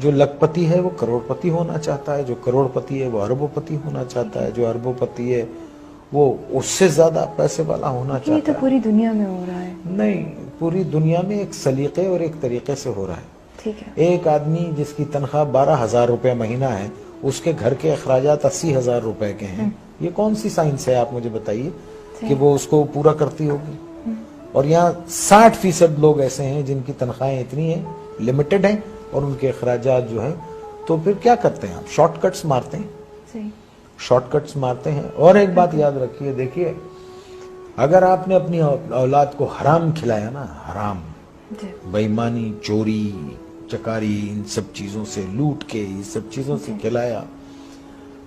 جو لکھپتی ہے وہ کروڑپتی ہونا چاہتا ہے، جو کروڑپتی ہے وہ اربوپتی ہونا چاہتا ہے، جو اربوپتی ہے وہ اس سے زیادہ پیسے والا ہونا یہ تو چاہتا ہے۔ پوری دنیا میں ہو رہا ہے۔ نہیں، پوری دنیا میں ایک سلیقے اور ایک طریقے سے ہو رہا ہے۔ ٹھیک ہے۔ ایک آدمی جس کی تنخواہ 12,000 روپے مہینہ ہے، اس کے گھر کے اخراجات 80,000 روپے کے ہیں، یہ کون سی سائنس ہے آپ مجھے بتائیے کہ وہ اس کو پورا کرتی ہوگی؟ اور یہاں 60% لوگ ایسے ہیں جن کی تنخواہیں اتنی ہیں، لمیٹڈ ہیں، اور ان کے اخراجات جو ہیں، تو پھر کیا کرتے ہیں آپ؟ شارٹ کٹس مارتے ہیں، صحیح۔ شارٹ کٹس مارتے ہیں۔ اور ایک بات یاد رکھیے، دیکھیے اگر آپ نے اپنی اولاد کو حرام کھلایا نا، حرام، جی۔ بے ایمانی، چوری چکاری، ان سب چیزوں سے لوٹ کے، ان سب چیزوں سے کھلایا،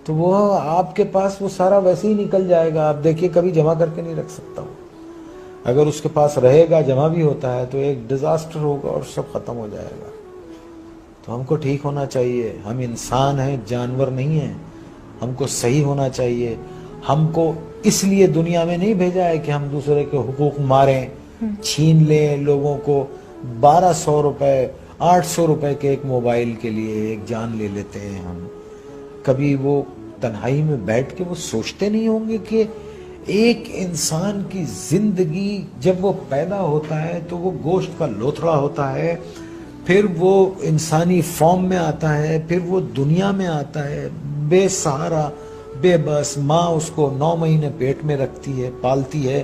تو وہ آپ کے پاس وہ سارا ویسے ہی نکل جائے گا۔ آپ دیکھیے کبھی جمع کر کے نہیں رکھ سکتا وہ، اگر اس کے پاس رہے گا، جمع بھی ہوتا ہے، تو ایک ڈیزاسٹر ہوگا اور سب ختم ہو جائے گا۔ تو ہم کو ٹھیک ہونا چاہیے، ہم انسان ہیں، جانور نہیں ہیں، ہم کو صحیح ہونا چاہیے۔ ہم کو اس لیے دنیا میں نہیں بھیجا ہے کہ ہم دوسرے کے حقوق ماریں، چھین لیں لوگوں کو۔ 1200 روپے 800 روپے کے ایک موبائل کے لیے ایک جان لے لیتے ہیں ہم۔ کبھی وہ تنہائی میں بیٹھ کے وہ سوچتے نہیں ہوں گے کہ ایک انسان کی زندگی جب وہ پیدا ہوتا ہے تو وہ گوشت کا لوتھڑا ہوتا ہے، پھر وہ انسانی فارم میں آتا ہے، پھر وہ دنیا میں آتا ہے بے سہارا، بے بس، ماں اس کو 9 مہینے پیٹ میں رکھتی ہے، پالتی ہے،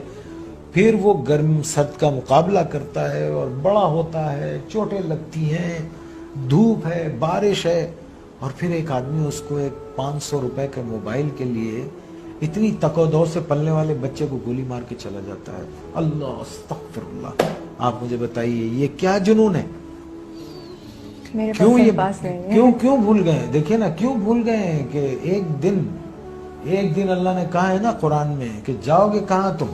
پھر وہ گرم سرد کا مقابلہ کرتا ہے اور بڑا ہوتا ہے، چوٹیں لگتی ہیں، دھوپ ہے، بارش ہے، اور پھر ایک آدمی اس کو ایک 500 روپے کے موبائل کے لیے اتنی تک و دو سے پلنے والے بچے کو گولی مار کے چلا جاتا ہے۔ اللہ استغفر اللہ۔ آپ مجھے بتائیے یہ کیا جنون ہے؟ میرے کیوں یہ پاس نہیں ہے۔ کیوں بھول گئے؟ دیکھیں نا، کیوں بھول گئے ہیں کہ ایک دن اللہ نے کہا ہے نا قرآن میں کہ جاؤ گے کہاں تم؟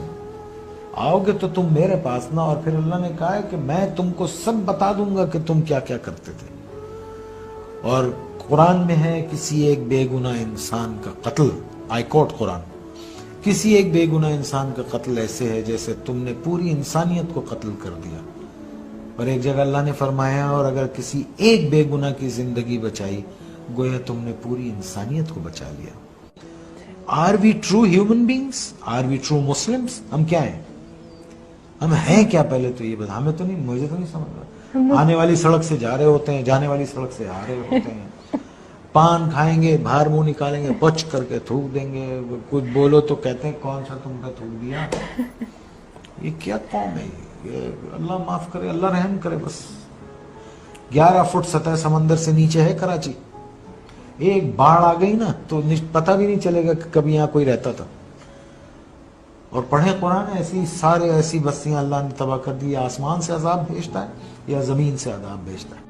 آؤ گے تو تم میرے پاس نا، اور پھر اللہ نے کہا ہے کہ میں تم کو سب بتا دوں گا کہ تم کیا کیا کرتے تھے۔ اور قرآن میں ہے کسی ایک بے گناہ انسان کا قتل، آئی کوٹ قرآن، کسی ایک بے گناہ انسان کا قتل ایسے ہے جیسے تم نے پوری انسانیت کو قتل کر دیا۔ اور ایک جگہ اللہ نے فرمایا اور اگر کسی ایک بے گناہ کی زندگی بچائی گویا تم نے پوری انسانیت کو بچا لیا۔ Are we true human beings? Are we true Muslims? ہم کیا ہیں؟ ہم ہیں کیا؟ پہلے تو یہ بتا، ہمیں تو نہیں، مجھے تو نہیں سمجھ رہا۔ آنے والی سڑک سے جا رہے ہوتے ہیں، جانے والی سڑک سے آ رہے ہوتے ہیں، پان کھائیں گے، باہر منہ نکالیں گے، پچ کر کے تھوک دیں گے، کچھ بولو تو کہتے ہیں کون سا تم کا تھوک دیا۔ یہ کیا قوم ہے یہ؟ اللہ معاف کرے، اللہ رحم کرے۔ بس 11 فٹ سطح سمندر سے نیچے ہے کراچی، ایک باڑھ آ گئی نا تو پتہ بھی نہیں چلے گا کہ کبھی یہاں کوئی رہتا تھا۔ اور پڑھیں قرآن، ایسی بستیاں اللہ نے تباہ کر دی۔ یا آسمان سے عذاب بھیجتا ہے یا زمین سے عذاب بھیجتا ہے۔